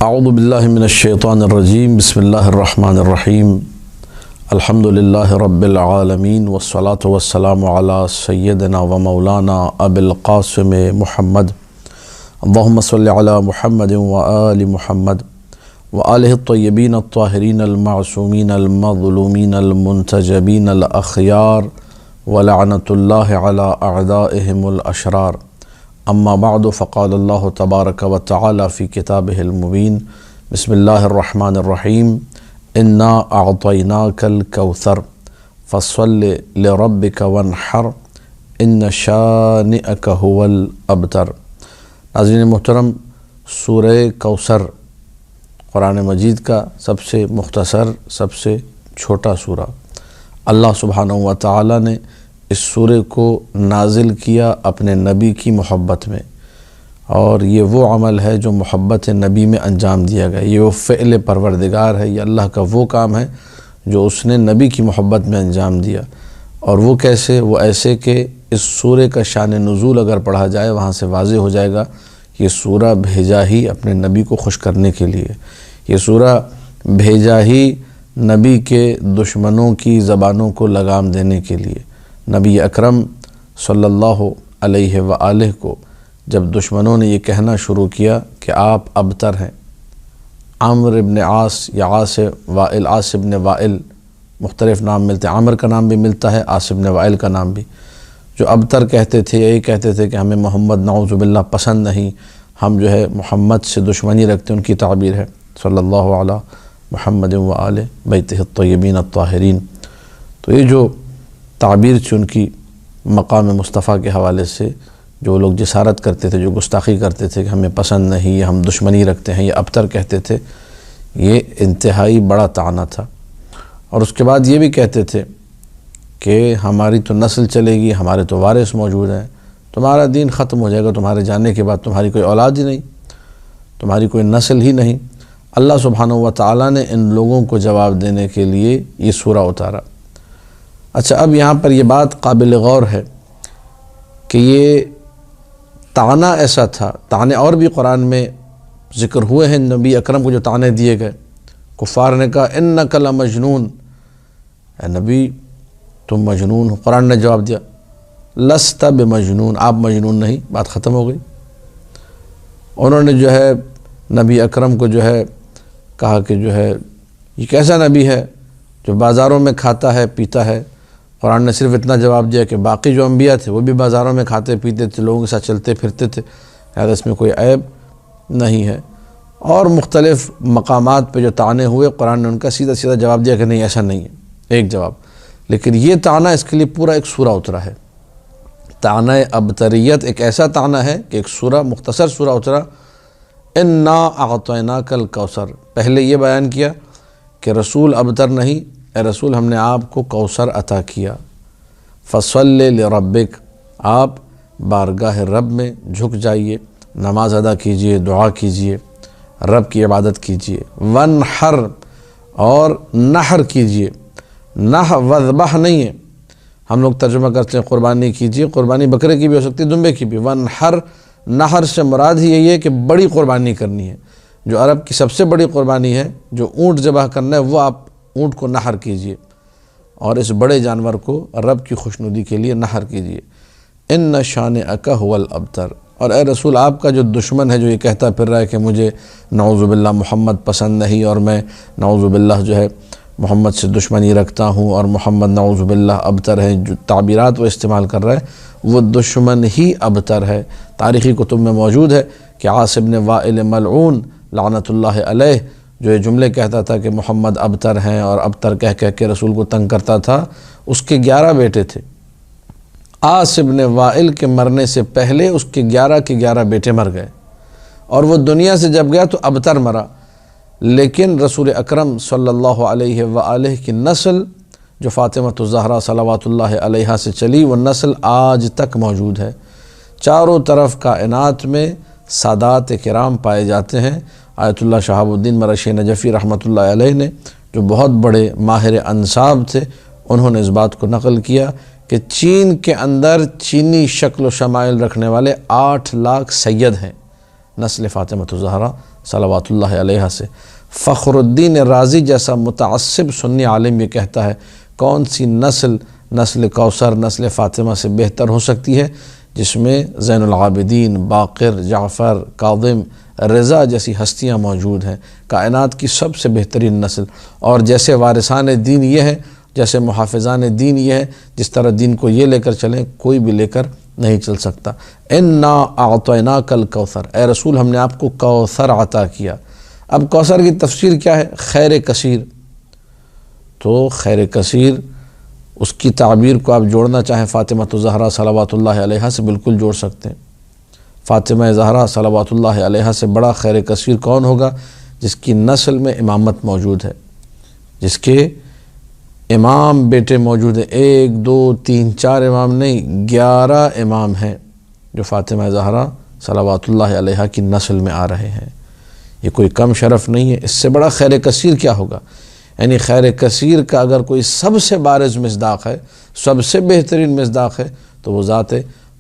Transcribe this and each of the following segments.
اعوذ باللہ من الشیطان الرجیم بسم اللہ الرحمن الرحیم الحمد للہ رب العالمین والصلاة والسلام علی سیدنا و مولانا ابی القاسم محمد اللہم صلی علی محمد و آل محمد و آلہ الطیبین الطاہرین المعصومین المظلومین المنتجبین الاخیار ولعنت اللہ علی اعدائهم الاشرار اما بعد فقال اللہ تبارک و تعالی فی کتابہ المبین بسم اللہ الرحمن الرحیم انا اعطیناک الکوثر فصل لربک وانحر ان شانئک هو الابتر۔ ناظرین محترم، سورہ کوثر قرآن مجید کا سب سے مختصر، سب سے چھوٹا سورہ، اللہ سبحانہ و تعالی نے اس سورے کو نازل کیا اپنے نبی کی محبت میں، اور یہ وہ عمل ہے جو محبت نبی میں انجام دیا گیا۔ یہ وہ فعل پروردگار ہے، یہ اللہ کا وہ کام ہے جو اس نے نبی کی محبت میں انجام دیا۔ اور وہ کیسے؟ وہ ایسے کہ اس سورے کا شان نزول اگر پڑھا جائے وہاں سے واضح ہو جائے گا کہ یہ سورہ بھیجا ہی اپنے نبی کو خوش کرنے کے لیے، یہ سورہ بھیجا ہی نبی کے دشمنوں کی زبانوں کو لگام دینے کے لیے۔ نبی اکرم صلی اللہ علیہ وآلہ کو جب دشمنوں نے یہ کہنا شروع کیا کہ آپ ابتر ہیں، عامر ابن عاص یا عاص ابن وائل، مختلف نام ملتے ہیں، عامر کا نام بھی ملتا ہے، عاص ابن وائل کا نام بھی، جو ابتر کہتے تھے، یہی کہتے تھے کہ ہمیں محمد نعوذ باللہ پسند نہیں، ہم جو ہے محمد سے دشمنی رکھتے، ان کی تعبیر ہے صلی اللہ علی محمد و آل بیتہ الطیبین الطاہرین۔ تو یہ جو تعبیر تھی ان کی مقام مصطفیٰ کے حوالے سے، جو لوگ جسارت کرتے تھے، جو گستاخی کرتے تھے کہ ہمیں پسند نہیں، یہ ہم دشمنی رکھتے ہیں، یہ ابتر کہتے تھے، یہ انتہائی بڑا طعنہ تھا۔ اور اس کے بعد یہ بھی کہتے تھے کہ ہماری تو نسل چلے گی، ہمارے تو وارث موجود ہیں، تمہارا دین ختم ہو جائے گا، تمہارے جانے کے بعد تمہاری کوئی اولاد ہی نہیں، تمہاری کوئی نسل ہی نہیں۔ اللہ سبحانہ و تعالیٰ نے ان لوگوں کو جواب دینے کے لیے یہ سورہ اتارا۔ اچھا، اب یہاں پر یہ بات قابل غور ہے کہ یہ طعنہ ایسا تھا، طعنے اور بھی قرآن میں ذکر ہوئے ہیں، نبی اکرم کو جو طعنے دیے گئے، کفار نے کہا انک لمجنون، اے نبی تم مجنون ہو۔ قرآن نے جواب دیا لست بمجنون، آپ مجنون نہیں، بات ختم ہو گئی۔ انہوں نے جو ہے نبی اکرم کو جو ہے کہا کہ جو ہے یہ کیسا نبی ہے جو بازاروں میں کھاتا ہے پیتا ہے۔ قرآن نے صرف اتنا جواب دیا کہ باقی جو انبیاء تھے وہ بھی بازاروں میں کھاتے پیتے تھے، لوگوں کے ساتھ چلتے پھرتے تھے، لہذا اس میں کوئی عیب نہیں ہے۔ اور مختلف مقامات پہ جو طعنے ہوئے، قرآن نے ان کا سیدھا سیدھا جواب دیا کہ نہیں، ایسا نہیں ہے، ایک جواب۔ لیکن یہ طعنہ، اس کے لیے پورا ایک سورہ اترا ہے۔ طعنہ ابتریت ایک ایسا طعنہ ہے کہ ایک سورہ، مختصر سورہ اترا، انا اعطیناک الکوثر۔ پہلے یہ بیان کیا کہ رسول ابتر نہیں، اے رسول ہم نے آپ کو کوثر عطا کیا، فصل لربک، آپ بارگاہ رب میں جھک جائیے، نماز ادا کیجئے، دعا کیجئے، رب کی عبادت کیجئے، وانحر، اور نحر کیجئے۔ وذبح نہیں ہے، ہم لوگ ترجمہ کرتے ہیں قربانی کیجئے، قربانی بکرے کی بھی ہو سکتی ہے، دمبے کی بھی۔ وانحر، نحر سے مراد ہی یہی ہے کہ بڑی قربانی کرنی ہے، جو عرب کی سب سے بڑی قربانی ہے، جو اونٹ ذبح کرنا ہے، وہ آپ اونٹ کو نحر کیجئے، اور اس بڑے جانور کو رب کی خوشنودی کے لیے نحر کیجئے۔ ان شانئک هو الابتر، اور اے رسول آپ کا جو دشمن ہے، جو یہ کہتا پھر رہا ہے کہ مجھے نعوذ باللہ محمد پسند نہیں، اور میں نعوذ باللہ جو ہے محمد سے دشمنی رکھتا ہوں، اور محمد نعوذ باللہ ابتر ہے، جو تعبیرات وہ استعمال کر رہا ہے وہ دشمن ہی ابتر ہے۔ تاریخی کتب میں موجود ہے کہ عاص ابن وائل ملعون لعنت اللہ علیہ، جو یہ جملے کہتا تھا کہ محمد ابتر ہیں، اور ابتر کہہ کہہ کے رسول کو تنگ کرتا تھا، اس کے 11 بیٹے تھے۔ عاص ابن وائل کے مرنے سے پہلے اس کے 11 بیٹے مر گئے، اور وہ دنیا سے جب گیا تو ابتر مرا۔ لیکن رسول اکرم صلی اللہ علیہ وآلہ کی نسل جو فاطمۃ الزہرا صلوات اللہ علیہا سے چلی، وہ نسل آج تک موجود ہے۔ چاروں طرف کائنات میں سادات کرام پائے جاتے ہیں۔ آیت اللہ شہاب الدین مرشی نجفی رحمۃ اللہ علیہ نے، جو بہت بڑے ماہر انساب تھے، انہوں نے اس بات کو نقل کیا کہ چین کے اندر چینی شکل و شمائل رکھنے والے 8 لاکھ سید ہیں۔ نسل فاطمہ الزہرا صلوات اللہ علیہا سے۔ فخر الدین رازی جیسا متعصب سنی عالم یہ کہتا ہے کون سی نسل کوثر نسل فاطمہ سے بہتر ہو سکتی ہے، جس میں زین العابدین، باقر، جعفر، کاظم، رضا جیسی ہستیاں موجود ہیں، کائنات کی سب سے بہترین نسل۔ اور جیسے وارثان دین یہ ہے، جیسے محافظان دین یہ ہے، جس طرح دین کو یہ لے کر چلیں کوئی بھی لے کر نہیں چل سکتا۔ انا اعطیناک الکوثر، اے رسول ہم نے آپ کو کوثر عطا کیا۔ اب کوثر کی تفسیر کیا ہے؟ خیر کثیر۔ تو خیر کثیر اس کی تعبیر کو آپ جوڑنا چاہیں فاطمہ الزہرا صلوات اللہ علیہا سے بالکل جوڑ سکتے ہیں۔ فاطمہ زہرا صلوات اللہ علیہا سے بڑا خیر کثیر کون ہوگا؟ جس کی نسل میں امامت موجود ہے، جس کے امام بیٹے موجود ہیں، 1 2 3 4 امام نہیں، 11 امام ہیں جو فاطمہ زہرا صلوات اللہ علیہا کی نسل میں آ رہے ہیں۔ یہ کوئی کم شرف نہیں ہے، اس سے بڑا خیر کثیر کیا ہوگا؟ یعنی خیر کثیر کا اگر کوئی سب سے بارز مصداق ہے، سب سے بہترین مصداق ہے تو وہ ذات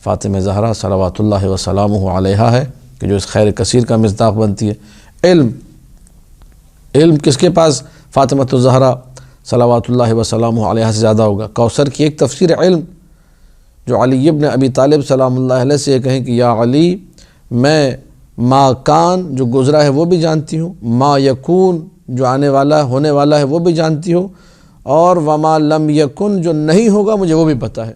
فاطمہ زہرا صلوات اللہ وسلامہ علیہا ہے کہ جو اس خیر کثیر کا مصداق بنتی ہے۔ علم کس کے پاس فاطمہ الزہرا صلوات اللہ وسلامہ علیہا سے زیادہ ہوگا؟ کوثر کی ایک تفسیر علم، جو علی ابن ابی طالب سلام اللہ علیہ سے یہ کہیں کہ یا علی میں ما کان جو گزرا ہے وہ بھی جانتی ہوں، ما یکون جو آنے والا ہونے والا ہے وہ بھی جانتی ہوں، اور وما لم یکن جو نہیں ہوگا مجھے وہ بھی پتہ ہے۔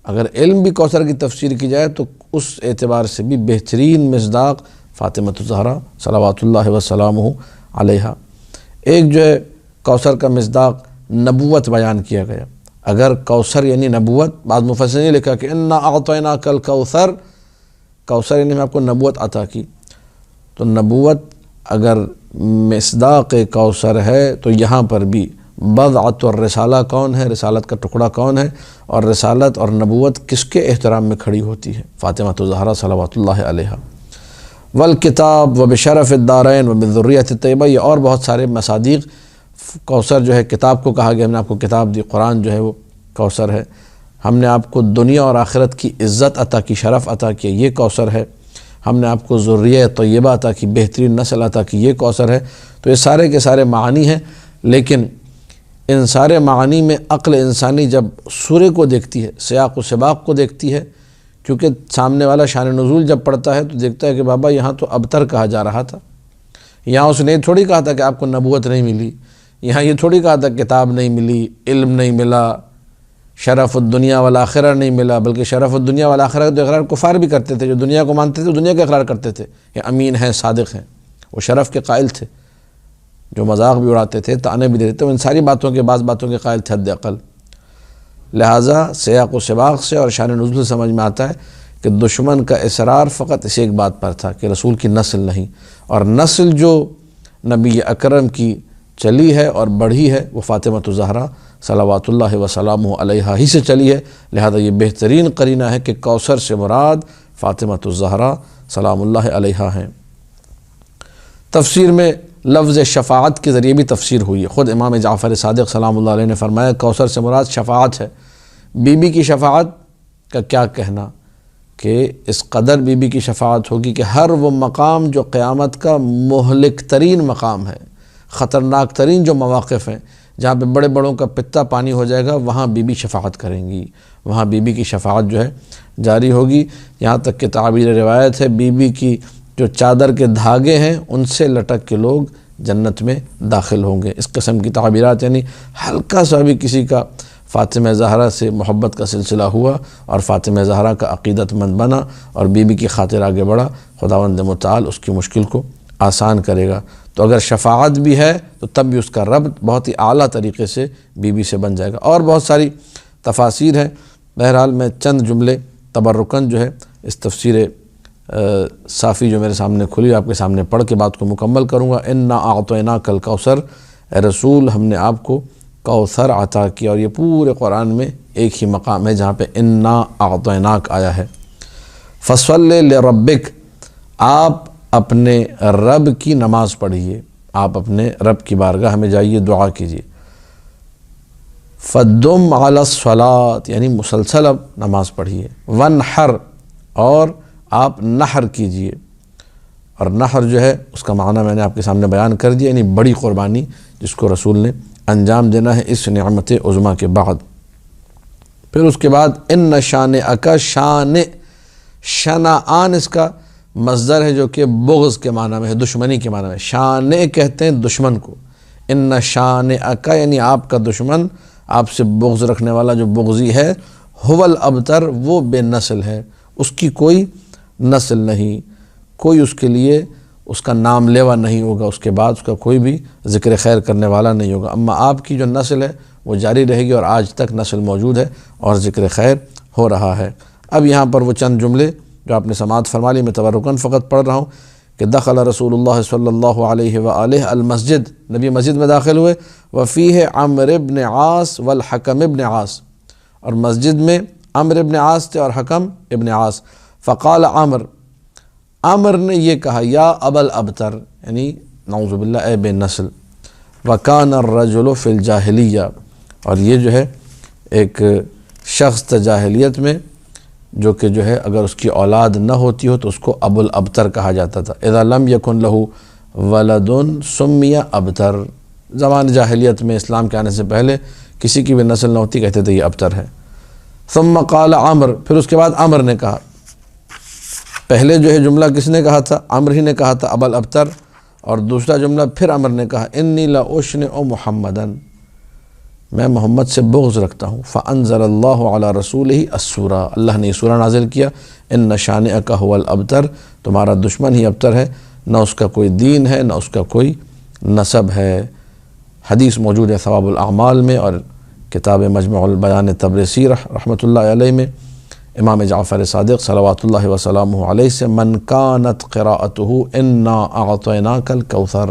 اگر علم بھی کوثر کی تفسیر کی جائے تو اس اعتبار سے بھی بہترین مصداق فاطمہ الزہرا صلوات اللہ وسلامہ علیہا۔ ایک جو ہے کوثر کا مصداق نبوت بیان کیا گیا۔ اگر کوثر یعنی نبوت، بعض مفسرین نے لکھا کہ انا اعطیناک الکوثر، کوثر یعنی میں آپ کو نبوت عطا کی، تو نبوت اگر مصداق کوثر ہے تو یہاں پر بھی بضعۃ الرسالہ کون ہے، رسالت کا ٹکڑا کون ہے، اور رسالت اور نبوت کس کے احترام میں کھڑی ہوتی ہے؟ فاطمہ الزہرا صلوات اللہ علیہا۔ والکتاب وبشرف الدارین وبالذریۃ الطیبہ، یہ اور بہت سارے مصادیق۔ کوثر جو ہے کتاب کو کہا گیا، ہم نے آپ کو کتاب دی، قرآن جو ہے وہ کوثر ہے۔ ہم نے آپ کو دنیا اور آخرت کی عزت عطا کی، شرف عطا کیا، یہ کوثر ہے۔ ہم نے آپ کو ذریہ طیبہ عطا کی، بہترین نسل عطا کی، یہ کوثر ہے۔ تو یہ سارے کے سارے معانی ہیں، لیکن ان سارے معانی میں عقل انسانی جب سورہ کو دیکھتی ہے، سیاق و سباق کو دیکھتی ہے، کیونکہ سامنے والا شان نزول جب پڑھتا ہے تو دیکھتا ہے کہ بابا یہاں تو ابتر کہا جا رہا تھا، یہاں اس نے یہ تھوڑی کہا تھا کہ آپ کو نبوت نہیں ملی، یہاں یہ تھوڑی کہا تھا کتاب نہیں ملی، علم نہیں ملا، شرف الدنیا والآخرہ نہیں ملا، بلکہ شرف الدنیا والآخرہ تو اقرار کفار بھی کرتے تھے، جو دنیا کو مانتے تھے دنیا کا اقرار کرتے تھے کہ امین ہیں، صادق ہیں، وہ شرف کے قائل تھے، جو مذاق بھی اڑاتے تھے، طعنے بھی دیتے تھے، ان ساری باتوں کے بعض باتوں کے قائل تھے حد اقل۔ لہٰذا سیاق و سباق سے اور شان نزول سے سمجھ میں آتا ہے کہ دشمن کا اصرار فقط اسی ایک بات پر تھا کہ رسول کی نسل نہیں، اور نسل جو نبی اکرم کی چلی ہے اور بڑھی ہے وہ فاطمہ الزہرا صلوات اللہ وسلامہ علیہا ہی سے چلی ہے۔ لہذا یہ بہترین قرینہ ہے کہ کوثر سے مراد فاطمہ الزہرا سلام اللہ علیہا ہیں۔ تفسیر میں لفظ شفاعت کے ذریعے بھی تفسیر ہوئی ہے۔ خود امام جعفر صادق سلام اللہ علیہ نے فرمایا کوثر سے مراد شفاعت ہے۔ بی بی کی شفاعت کا کیا کہنا کہ اس قدر بی بی کی شفاعت ہوگی کہ ہر وہ مقام جو قیامت کا مہلک ترین مقام ہے، خطرناک ترین جو مواقف ہیں، جہاں پہ بڑے بڑوں کا پتا پانی ہو جائے گا، وہاں بی بی شفاعت کریں گی، وہاں بی بی کی شفاعت جو ہے جاری ہوگی۔ یہاں تک کہ تعبیر روایت ہے بی بی کی جو چادر کے دھاگے ہیں ان سے لٹک کے لوگ جنت میں داخل ہوں گے۔ اس قسم کی تعبیرات، یعنی ہلکا سا بھی کسی کا فاطمہ زہرا سے محبت کا سلسلہ ہوا اور فاطمہ زہرا کا عقیدت مند بنا اور بی بی کی خاطر آگے بڑھا، خداوند متعال اس کی مشکل کو آسان کرے گا۔ تو اگر شفاعت بھی ہے تو تب بھی اس کا ربط بہت ہی اعلیٰ طریقے سے بی بی سے بن جائے گا۔ اور بہت ساری تفاسیر ہیں، بہرحال میں چند جملے تبرکاً جو ہے اس تفسیر صافی جو میرے سامنے کھلی آپ کے سامنے پڑھ کے بات کو مکمل کروں گا۔ انا اعطیناک الکوثر، اے رسول ہم نے آپ کو کوثر عطا کیا، اور یہ پورے قرآن میں ایک ہی مقام ہے جہاں پہ انا اعطیناک آیا ہے۔ فصلی لربک، آپ اپنے رب کی نماز پڑھیے، آپ اپنے رب کی بارگاہ میں جائیے، دعا کیجیے۔ فدم علی الصلاۃ، یعنی مسلسل اب نماز پڑھیے۔ ونحر، اور آپ نحر کیجیے، اور نحر جو ہے اس کا معنی میں نے آپ کے سامنے بیان کر دیا، یعنی بڑی قربانی جس کو رسول نے انجام دینا ہے اس نعمت عظمیٰ کے بعد۔ پھر اس کے بعد ان شانئک، شنعان اس کا مصدر ہے جو کہ بغض کے معنی میں ہے، دشمنی کے معنی میں۔ شانع کہتے ہیں دشمن کو، ان شانئک یعنی آپ کا دشمن، آپ سے بغض رکھنے والا جو بغضی ہے، هو الابتر وہ بے نسل ہے، اس کی کوئی نسل نہیں، کوئی اس کے لیے اس کا نام لیوا نہیں ہوگا، اس کے بعد اس کا کوئی بھی ذکر خیر کرنے والا نہیں ہوگا، اما آپ کی جو نسل ہے وہ جاری رہے گی، اور آج تک نسل موجود ہے اور ذکر خیر ہو رہا ہے۔ اب یہاں پر وہ چند جملے جو آپ نے سماعت فرما لی، میں تبرکاً فقط پڑھ رہا ہوں کہ دخل رسول اللہ صلی اللہ علیہ وآلہ المسجد، نبی مسجد میں داخل ہوئے، وفیہ عمرو بن عاص والحکم ابن عاص، اور مسجد میں عمرو ابن عاص تھے اور حکم ابن عاص۔ فقال عمر نے یہ کہا، یا ابا الابتر یعنی نعوذ باللہ اے بے نسل، وکان الرجل فی الجاہلیہ، اور یہ جو ہے ایک شخص تھا جاہلیت میں جو کہ جو ہے اگر اس کی اولاد نہ ہوتی ہو تو اس کو ابو الابتر کہا جاتا تھا۔ اذا لم یکن لہ ولد سمی ابتر، زمان جاہلیت میں اسلام کے آنے سے پہلے کسی کی بھی نسل نہ ہوتی، کہتے تھے یہ ابتر ہے۔ ثم قال عمر، پھر اس کے بعد عمر نے کہا، پہلے جو ہے جملہ کس نے کہا تھا؟ عمر ہی نے کہا تھا ابا الابتر، اور دوسرا جملہ پھر عمر نے کہا، انی لاشنع محمدا، میں محمد سے بغض رکھتا ہوں۔ فانزل اللہ علی رسولہ السورہ، اللہ نے یہ سورہ نازل کیا، ان شانئک هو الابتر، تمہارا دشمن ہی ابتر ہے، نہ اس کا کوئی دین ہے نہ اس کا کوئی نسب ہے۔ حدیث موجود ہے ثواب الاعمال میں اور کتاب مجمع البیان تبریسی رحمۃ اللہ علیہ میں، امام جعفر صادق صلوات اللہ وسلامہ علیہ سے، من کانت قراءتہ انا اعطیناک الکوثر،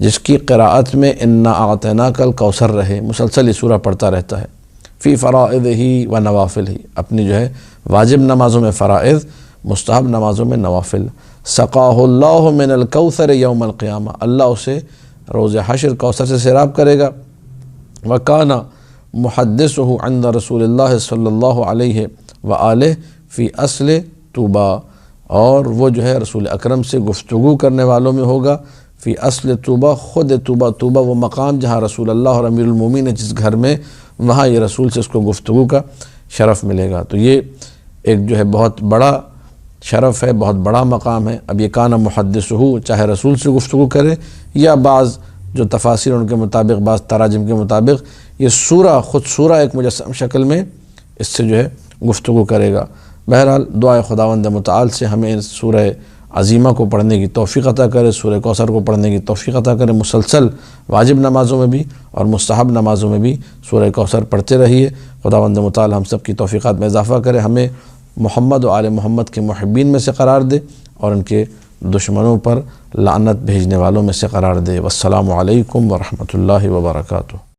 جس کی قراءت میں انا اعطیناک الکوثر رہے، مسلسل یہ سورہ پڑھتا رہتا ہے، فی فرائضہ و نوافلہ، اپنی جو ہے واجب نمازوں میں فرائض، مستحب نمازوں میں نوافل، سقاہ اللہ من الکوثر یوم القیامہ، اللہ اسے روز حشر کوثر سے سیراب کرے گا۔ وکان محدثہ عند رسول اللہ صلی اللہ علیہ وآلہ فی اصل طوبہ، اور وہ جو ہے رسول اکرم سے گفتگو کرنے والوں میں ہوگا فی اصل طوبہ، خود طوبہ، طوبہ وہ مقام جہاں رسول اللہ اور امیر المومنین ہے جس گھر میں، وہاں یہ رسول سے اس کو گفتگو کا شرف ملے گا۔ تو یہ ایک جو ہے بہت بڑا شرف ہے، بہت بڑا مقام ہے۔ اب یہ کانا محدثہ، چاہے رسول سے گفتگو کرے یا بعض جو تفاسیر ان کے مطابق، بعض تراجم کے مطابق یہ سورہ، خود سورہ ایک مجسم شکل میں اس سے جو ہے گفتگو کرے گا۔ بہرحال دعائے خداوند متعال سے ہمیں اس سورہ عظیمہ کو پڑھنے کی توفیق عطا کرے، سورہ کوثر کو پڑھنے کی توفیق عطا کرے، مسلسل واجب نمازوں میں بھی اور مستحب نمازوں میں بھی سورہ کوثر پڑھتے رہیے۔ خداوند متعال ہم سب کی توفیقات میں اضافہ کرے، ہمیں محمد و آل محمد کے محبین میں سے قرار دے اور ان کے دشمنوں پر لعنت بھیجنے والوں میں سے قرار دے۔ والسلام علیکم ورحمۃ اللہ وبرکاتہ۔